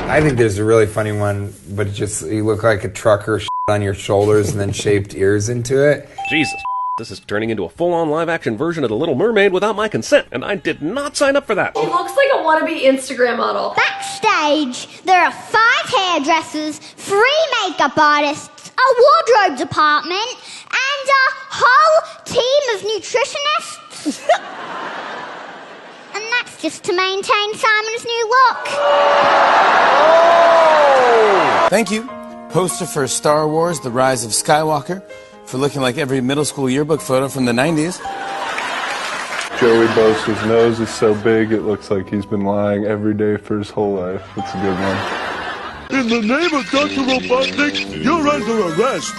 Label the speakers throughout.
Speaker 1: I think there's a really funny one, but just you look like a trucker on your shoulders and then shaped ears into it.
Speaker 2: Jesus. This is turning into a full-on live-action version of The Little Mermaid without my consent, and I did not sign up for that.
Speaker 3: He looks like a wannabe Instagram model.
Speaker 4: Backstage, there are 5 hairdressers, 3 makeup artists, a wardrobe department, and a whole team of nutritionists. And that's just to maintain Simon's new look.
Speaker 5: Thank you, poster for Star Wars: The Rise of Skywalker, for looking like every middle school yearbook photo from the 90s.
Speaker 6: Joey Bosa's nose is so big it looks like he's been lying every day for his whole life. It's a good one.
Speaker 7: In the name of Dr. Robotnik, you're under arrest.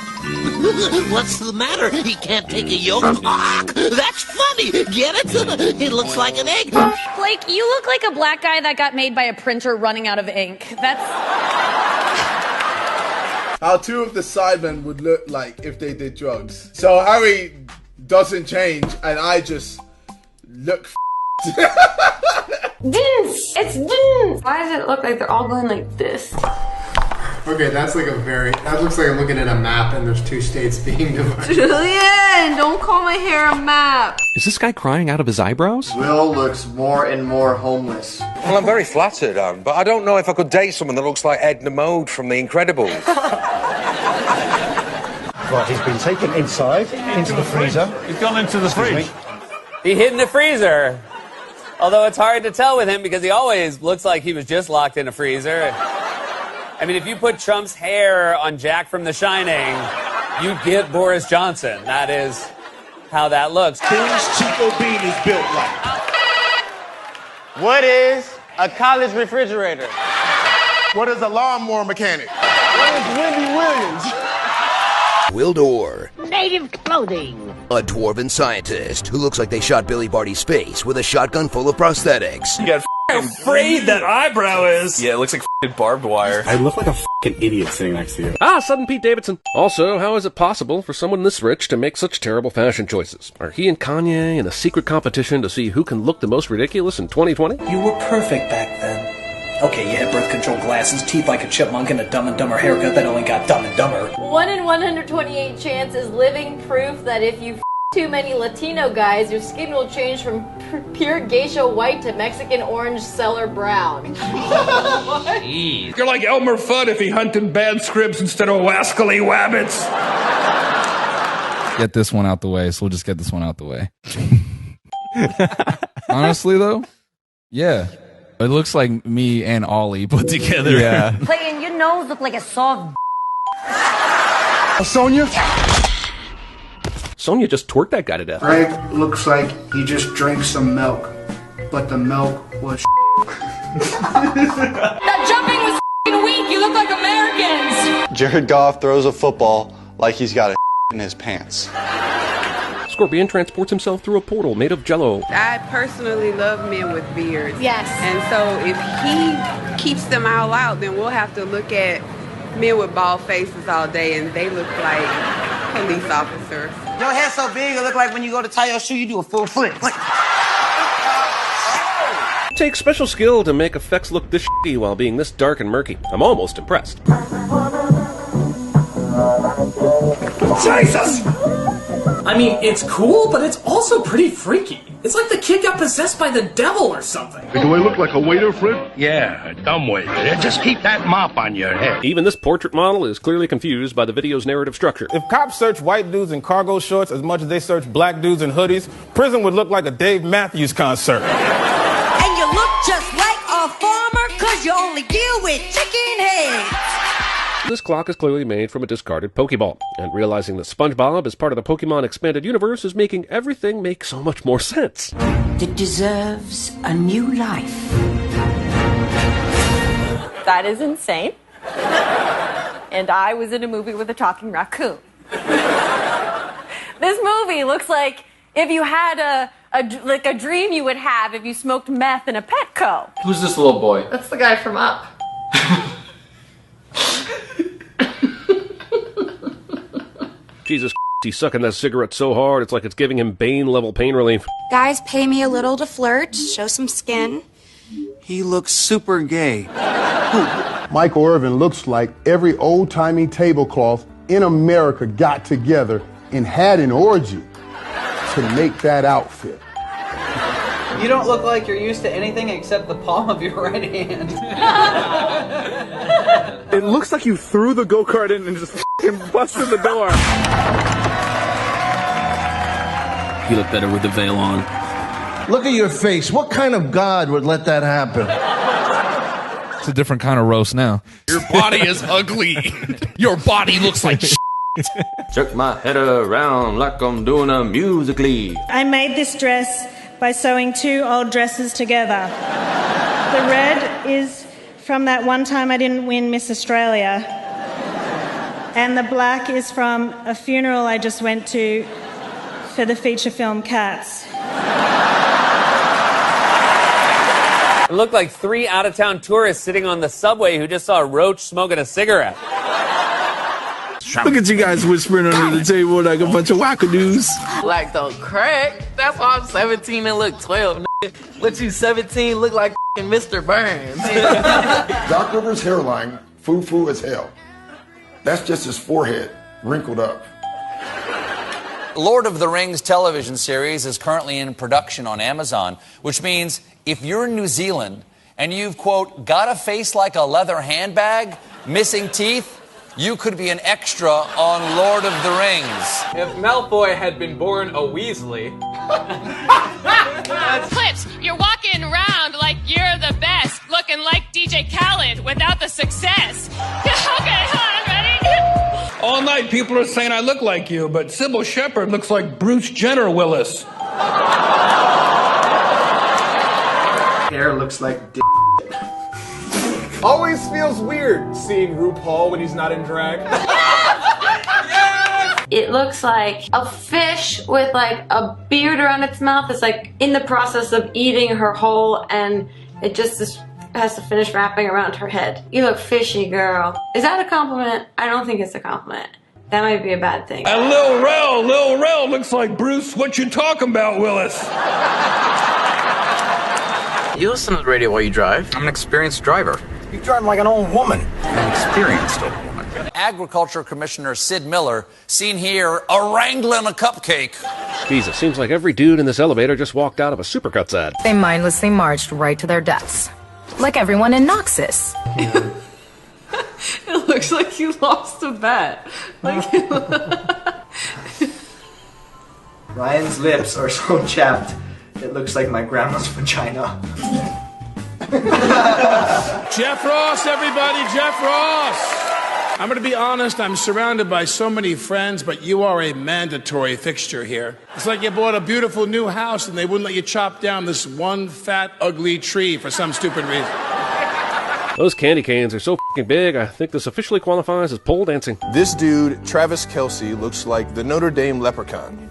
Speaker 8: What's the matter? He can't take a yolk? That's funny! Get it? It looks like an egg.
Speaker 3: Blake, you look like a black guy that got made by a printer running out of ink. That's...
Speaker 9: How 2 of the sidemen would look like if they did drugs. So Harry doesn't change, and I just look
Speaker 3: Vince! It's Vince! Why does it look like they're all going like this?
Speaker 10: Okay, that looks like I'm looking at a map and there's 2 states being divided.
Speaker 3: Julian, don't call my hair a map.
Speaker 2: Is this guy crying out of his eyebrows?
Speaker 10: Will looks more and more homeless.
Speaker 11: Well, I'm very flattered, but I don't know if I could date someone that looks like Edna Mode from The Incredibles.
Speaker 12: Right, he's been taken inside, into the freezer.
Speaker 7: He's gone into the fridge.
Speaker 13: He hid in the freezer. Although it's hard to tell with him because he always looks like he was just locked in a freezer. I mean, if you put Trump's hair on Jack from The Shining, you'd get Boris Johnson. That is how that looks.
Speaker 7: Things Chico Bean is built like.
Speaker 14: What is a college refrigerator?
Speaker 7: What is a lawnmower mechanic? What is Wendy Williams?
Speaker 15: Wildor.
Speaker 8: Native clothing.
Speaker 15: A dwarven scientist who looks like they shot Billy Barty's face with a shotgun full of prosthetics.
Speaker 16: You got how frayed that eyebrow is.
Speaker 17: Yeah, it looks like barbed wire.
Speaker 18: I look like a idiot sitting next to you.
Speaker 2: Ah, sudden Pete Davidson. Also, how is it possible for someone this rich to make such terrible fashion choices? Are he and Kanye in a secret competition to see who can look the most ridiculous in 2020?
Speaker 19: You were perfect back then. Okay, you had birth control glasses, teeth like a chipmunk, and a Dumb and Dumber haircut that only got dumb and dumber.
Speaker 3: 1 in 128 chance is living proof that if you too many Latino guys, your skin will change from pure geisha white to Mexican orange cellar brown.
Speaker 16: Jeez. You're like Elmer Fudd if he hunted bad scripts instead of wascally wabbits.
Speaker 20: Get this one out the way, so we'll just get this one out the way. Honestly, though, yeah. It looks like me and Ollie put together. Yeah.
Speaker 21: Clayton, your nose look like a soft
Speaker 7: Sonia?
Speaker 2: Sonia just twerked that guy to death.
Speaker 10: Greg looks like he just drank some milk, but the milk was
Speaker 3: That jumping was weak. You look like Americans.
Speaker 22: Jared Goff throws a football like he's got a in his pants.
Speaker 2: Scorpion transports himself through a portal made of jello.
Speaker 23: I personally love men with beards.
Speaker 3: Yes.
Speaker 23: And so if he keeps them all out, then we'll have to look at men with bald faces all day, and they look like police officers.
Speaker 14: Your hair's so big, it look like when you go to tie your shoe, you do a full flip.
Speaker 2: It takes special skill to make effects look this shitty while being this dark and murky. I'm almost impressed.
Speaker 19: Jesus! I mean, it's cool, but it's also pretty freaky. It's like the kid got possessed by the devil or something.
Speaker 7: Do I look like a waiter, Fred?
Speaker 16: Yeah, a dumb waiter. Just keep that mop on your head.
Speaker 2: Even this portrait model is clearly confused by the video's narrative structure.
Speaker 24: If cops search white dudes in cargo shorts as much as they search black dudes in hoodies, prison would look like a Dave Matthews concert.
Speaker 21: And you look just like a farmer, cause you only deal with chicken heads.
Speaker 2: This clock is clearly made from a discarded Pokeball, and realizing that SpongeBob is part of the Pokemon Expanded Universe is making everything make so much more sense.
Speaker 21: That deserves a new life.
Speaker 3: That is insane. And I was in a movie with a talking raccoon. This movie looks like if you had a dream you would have if you smoked meth in a Petco.
Speaker 17: Who's this little boy?
Speaker 3: That's the guy from Up.
Speaker 2: Jesus, he's sucking that cigarette so hard it's like it's giving him Bane-level pain relief.
Speaker 25: Guys pay me a little to flirt, show some skin.
Speaker 5: He looks super gay. Who?
Speaker 7: Michael Irvin looks like every old-timey tablecloth in America got together and had an orgy to make that outfit.
Speaker 1: You don't look like you're used to anything except the palm of your right hand.
Speaker 4: It looks like you threw the go-kart in and just f***ing busted the door.
Speaker 6: You look better with the veil on.
Speaker 9: Look at your face. What kind of god would let that happen?
Speaker 20: It's a different kind of roast now.
Speaker 16: Your body is ugly. Your body looks like shit.
Speaker 17: Jerk my head around like I'm doing a musically.
Speaker 25: I made this dress by sewing 2 old dresses together. The red is from that one time I didn't win Miss Australia. And the black is from a funeral I just went to for the feature film Cats.
Speaker 13: It looked like 3 out-of-town tourists sitting on the subway who just saw a roach smoking a cigarette.
Speaker 4: Look at you guys whispering under the table like a bunch of wackadoos.
Speaker 26: Like the crack. That's why I'm 17 and look 12, nigga. What you 17 look like Mr. Burns.
Speaker 27: Doc Rivers' hairline, foo-foo as hell. That's just his forehead, wrinkled up.
Speaker 28: Lord of the Rings television series is currently in production on Amazon, which means if you're in New Zealand and you've, quote, got a face like a leather handbag, missing teeth, you could be an extra on Lord of the Rings.
Speaker 29: If Malfoy had been born a Weasley.
Speaker 30: Clips, you're walking around like you're the best, looking like DJ Khaled without the success. Okay, hold on, ready?
Speaker 16: All night people are saying I look like you, but Sybil Shepherd looks like Bruce Jenner Willis.
Speaker 29: Hair looks like d***.
Speaker 4: Always feels weird seeing RuPaul when he's not in drag.
Speaker 3: It looks like a fish with like a beard around its mouth. It's like in the process of eating her whole, and it just has to finish wrapping around her head. You look fishy, girl. Is that a compliment? I don't think it's a compliment. That might be a bad thing.
Speaker 16: And Lil Rel looks like Bruce, what you talking about, Willis?
Speaker 31: You listen to the radio while you drive? I'm an experienced driver.
Speaker 9: You drive like an old woman.
Speaker 31: An experienced old woman.
Speaker 28: Agriculture Commissioner Sid Miller, seen here wrangling a cupcake.
Speaker 2: Jesus, seems like every dude in this elevator just walked out of a Supercuts ad.
Speaker 32: They mindlessly marched right to their deaths. Like everyone in Noxus.
Speaker 33: It looks like you lost a bet. Like
Speaker 1: Ryan's lips are so chapped, it looks like my grandma's vagina.
Speaker 4: Jeff Ross, everybody, Jeff Ross. I'm going to be honest, I'm surrounded by so many friends, but you are a mandatory fixture here. It's like you bought a beautiful new house and they wouldn't let you chop down this one fat, ugly tree for some stupid reason.
Speaker 2: Those candy canes are so f***ing big, I think this officially qualifies as pole dancing.
Speaker 34: This dude, Travis Kelce, looks like the Notre Dame leprechaun.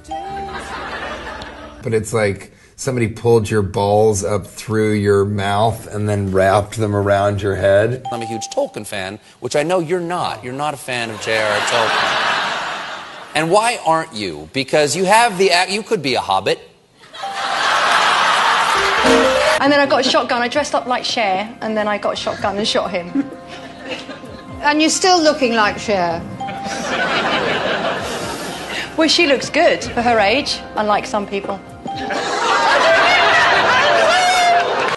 Speaker 35: But it's like somebody pulled your balls up through your mouth and then wrapped them around your head.
Speaker 28: I'm a huge Tolkien fan, which I know you're not. You're not a fan of J.R.R. Tolkien. And why aren't you? Because you have you could be a hobbit.
Speaker 36: And then I got a shotgun. I dressed up like Cher, and then I got a shotgun and shot him. And you're still looking like Cher. Well, she looks good for her age, unlike some people.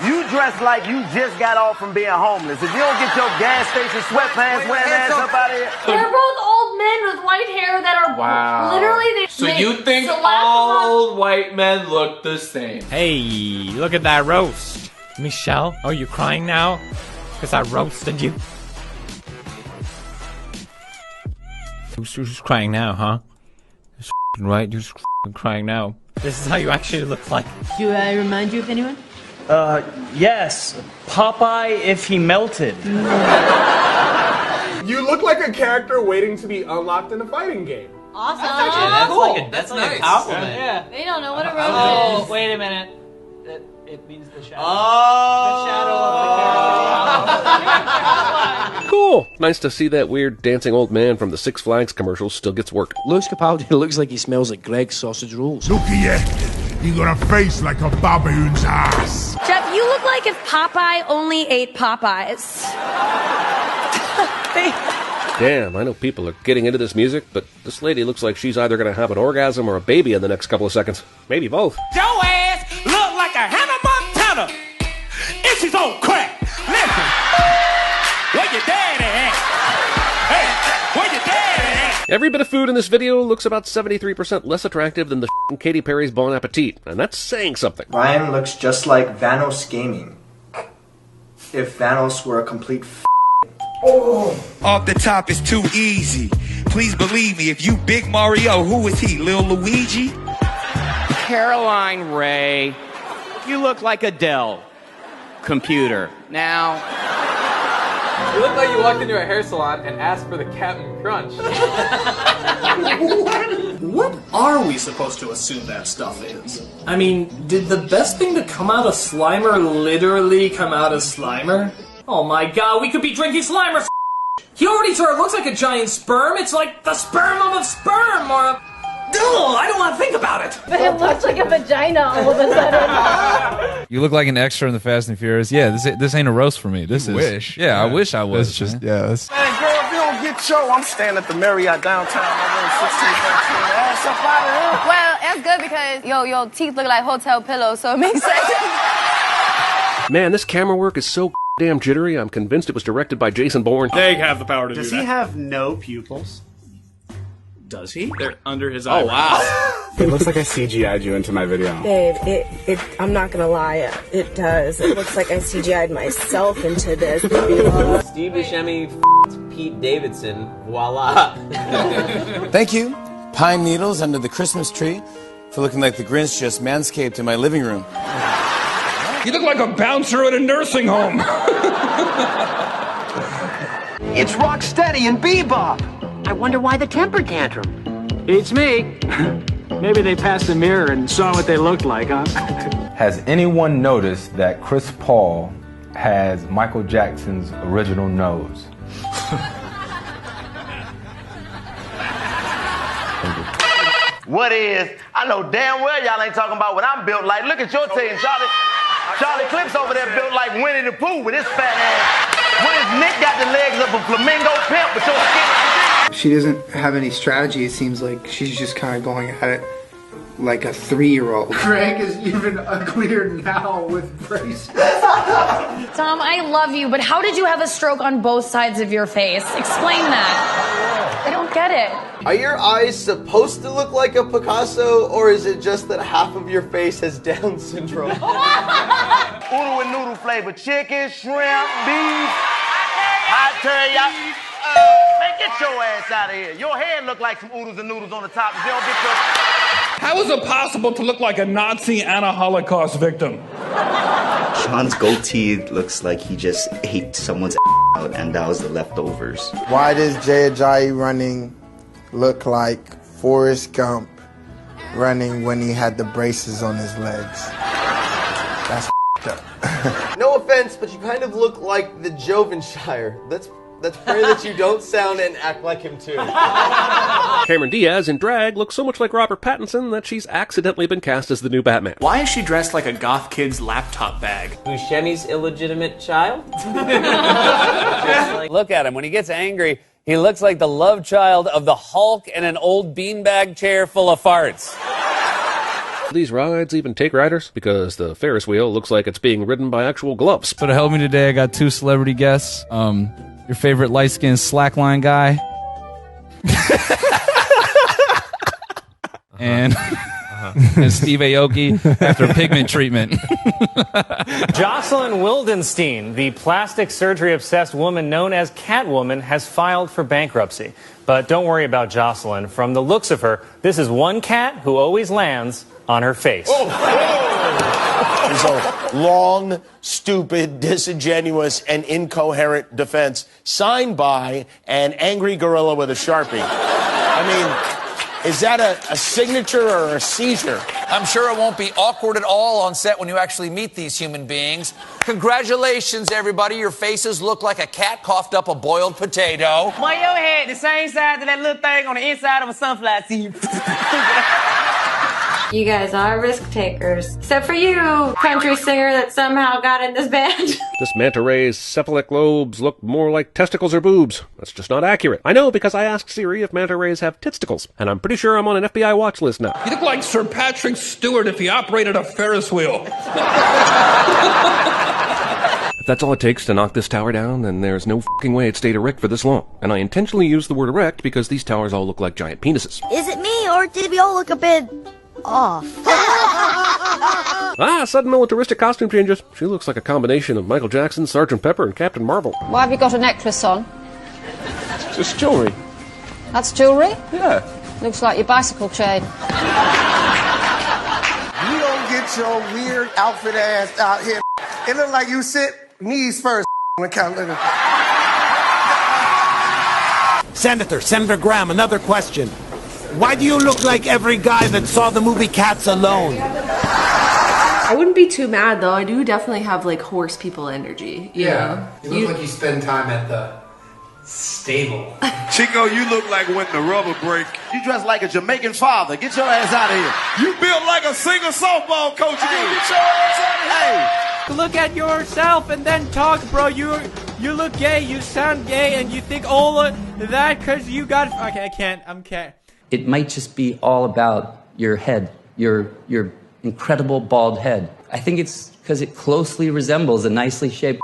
Speaker 9: You dress like you just got off from being homeless. If you don't get your gas station sweatpants wearing ass up out of here.
Speaker 3: They're both old men with white hair that are literally...
Speaker 17: So you think all old white men look the same?
Speaker 37: Hey, look at that roast. Michelle, are you crying now? Because I roasted you. Who's crying now, huh? That's right, you're crying now. This is how you actually look like.
Speaker 33: Do I remind you of anyone?
Speaker 1: Yes. Popeye if he melted.
Speaker 4: You look like a character waiting to be unlocked in a fighting game.
Speaker 3: Awesome.
Speaker 33: That's like a
Speaker 1: compliment.
Speaker 33: Yeah.
Speaker 3: They don't know what a rose
Speaker 1: Oh,
Speaker 3: is.
Speaker 1: wait a minute. It means the shadow.
Speaker 33: Oh.
Speaker 1: The shadow of the character.
Speaker 2: Cool. Nice to see that weird dancing old man from the Six Flags commercial still gets work.
Speaker 12: Louis Capaldi looks like he smells like Greg's sausage rolls.
Speaker 38: Look at you. You got a face like a baboon's ass.
Speaker 21: Jeff, you look like if Popeye only ate Popeyes.
Speaker 2: Damn, I know people are getting into this music, but this lady looks like she's either going to have an orgasm or a baby in the next couple of seconds. Maybe both.
Speaker 5: Your ass look like a Hannah Montana if she's on crack. Listen, where your daddy at? Hey, where your daddy at?
Speaker 2: Every bit of food in this video looks about 73% less attractive than the Katy Perry's Bon Appetit, and that's saying something.
Speaker 1: Ryan looks just like Vanos Gaming. If Vanos were a complete
Speaker 5: Off the top is too easy. Please believe me, if you Big Mario, who is he, Lil Luigi?
Speaker 6: Caroline Ray, you look like a Dell computer. Now,
Speaker 29: You look like you walked into a hair salon and asked for the Captain Crunch.
Speaker 7: What are we supposed to assume that stuff is? I mean, did the best thing to come out of Slimer literally come out of Slimer? Oh my god, we could be drinking Slimer. He already sort of looks like a giant sperm. It's like the sperm of a sperm or a... Ugh, I don't want to think about it.
Speaker 8: But it looks like a vagina all of a sudden. You look like an extra in the Fast and Furious. Yeah, this ain't a roast for me. This is
Speaker 34: wish.
Speaker 8: Yeah, I wish I was.
Speaker 34: That's just that's.
Speaker 9: Man, girl, if you don't get your, I'm staying at the Marriott downtown. I'm in 1613. Ass up out of here.
Speaker 10: Well, that's good because your teeth look like hotel pillows, so it makes sense.
Speaker 2: Man, this camera work is so damn jittery, I'm convinced it was directed by Jason Bourne.
Speaker 7: They have the power to do that.
Speaker 10: Does he have no pupils?
Speaker 7: Does he? They're under his eyebrows.
Speaker 10: wow.
Speaker 11: It looks like I CGI'd you into my video.
Speaker 13: Babe, I'm not gonna lie, it does. It looks like I CGI'd myself into this.
Speaker 29: Steve Buscemi Pete Davidson. Voila.
Speaker 14: Thank you, pine needles under the Christmas tree, for looking like the Grinch just manscaped in my living room.
Speaker 16: You look like a bouncer at a nursing home.
Speaker 9: It's Rocksteady and Bebop.
Speaker 15: I wonder why the temper tantrum.
Speaker 7: It's me. Maybe they passed the mirror and saw what they looked like, huh?
Speaker 18: Has anyone noticed that Chris Paul has Michael Jackson's original nose?
Speaker 9: What is? I know damn well y'all ain't talking about what I'm built like. Look at your team, Charlie Clips over there built like Winnie the Pooh with his fat ass. What is Nick got the legs of a flamingo pimp with your skin?
Speaker 19: She doesn't have any strategy. It seems like she's just kind of going at it like a 3-year-old.
Speaker 5: Greg is even uglier now with braces.
Speaker 32: Tom, I love you, but how did you have a stroke on both sides of your face? Explain that. I don't get it.
Speaker 20: Are your eyes supposed to look like a Picasso, or is it just that half of your face has Down syndrome?
Speaker 9: Oodle and noodle flavor chicken, shrimp, beef, hot teriyaki. Man, get your ass out of here. Your head look like some oodles and noodles on the top. If you don't get your...
Speaker 16: How is it possible to look like a Nazi and a Holocaust victim?
Speaker 22: Sean's goatee looks like he just ate someone's out and that was the leftovers.
Speaker 19: Why does Jay Ajayi running look like Forrest Gump running when he had the braces on his legs? That's up.
Speaker 20: No offense, but you kind of look like the Jovenshire. Let's pray that you don't sound and act like him too.
Speaker 2: Cameron Diaz in drag looks so much like Robert Pattinson that she's accidentally been cast as the new Batman.
Speaker 7: Why is she dressed like a goth kid's laptop bag?
Speaker 29: Buscemi's illegitimate child?
Speaker 28: Look at him. When he gets angry, he looks like the love child of the Hulk and an old beanbag chair full of farts.
Speaker 2: These rides even take riders because the Ferris wheel looks like it's being ridden by actual gloves.
Speaker 8: So to help me today, I got 2 celebrity guests. Your favorite light-skinned slackline guy. And Steve Aoki after pigment treatment.
Speaker 23: Jocelyn Wildenstein, the plastic surgery-obsessed woman known as Catwoman, has filed for bankruptcy. But don't worry about Jocelyn. From the looks of her, this is one cat who always lands on her face.
Speaker 9: It's a long, stupid, disingenuous, and incoherent defense signed by an angry gorilla with a Sharpie. I mean, is that a signature or a seizure?
Speaker 28: I'm sure it won't be awkward at all on set when you actually meet these human beings. Congratulations, everybody. Your faces look like a cat coughed up a boiled potato.
Speaker 5: Boy, your head the same size as that little thing on the inside of a sunflower seed.
Speaker 1: You guys are risk takers. Except for you, country singer that somehow got in this band.
Speaker 2: This manta ray's cephalic lobes look more like testicles or boobs. That's just not accurate. I know because I asked Siri if manta rays have titsticles, and I'm pretty sure I'm on an FBI watch list now.
Speaker 16: You look like Sir Patrick Stewart if he operated a Ferris wheel.
Speaker 2: If that's all it takes to knock this tower down, then there's no fucking way it stayed erect for this long. And I intentionally used the word erect because these towers all look like giant penises.
Speaker 3: Is it me, or did we all look a bit off?
Speaker 2: Sudden militaristic costume changes. She looks like a combination of Michael Jackson, Sgt. Pepper, and Captain Marvel.
Speaker 4: Why have you got a necklace on?
Speaker 34: It's just jewelry.
Speaker 4: That's jewellery?
Speaker 34: Yeah.
Speaker 4: Looks like your bicycle chain.
Speaker 6: You don't get your weird outfit ass out here. It look like you sit knees first on the counter.
Speaker 12: Senator Graham, another question. Why do you look like every guy that saw the movie Cats Alone?
Speaker 17: I wouldn't be too mad though. I do definitely have like horse people energy. You know?
Speaker 21: You look like you spend time at the stable.
Speaker 24: Chico, you look like when the rubber break.
Speaker 9: You dress like a Jamaican father. Get your ass out of here.
Speaker 24: You built like a single softball coach. You gonna get your ass out of here.
Speaker 9: Hey.
Speaker 25: Look at yourself and then talk, bro. You look gay, you sound gay, and you think all of that because you got... Okay, I can't.
Speaker 26: It might just be all about your head, your incredible bald head. I think it's because it closely resembles a nicely shaped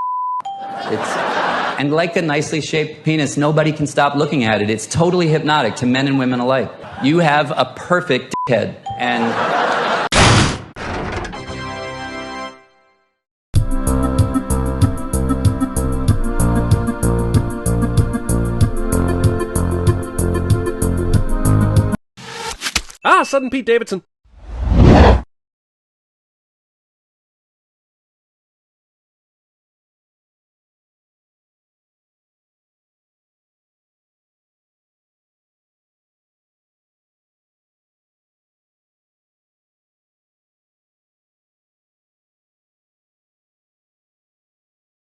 Speaker 26: and like a nicely shaped penis, nobody can stop looking at it. It's totally hypnotic to men and women alike. You have a perfect head, and...
Speaker 2: Sudden Pete Davidson.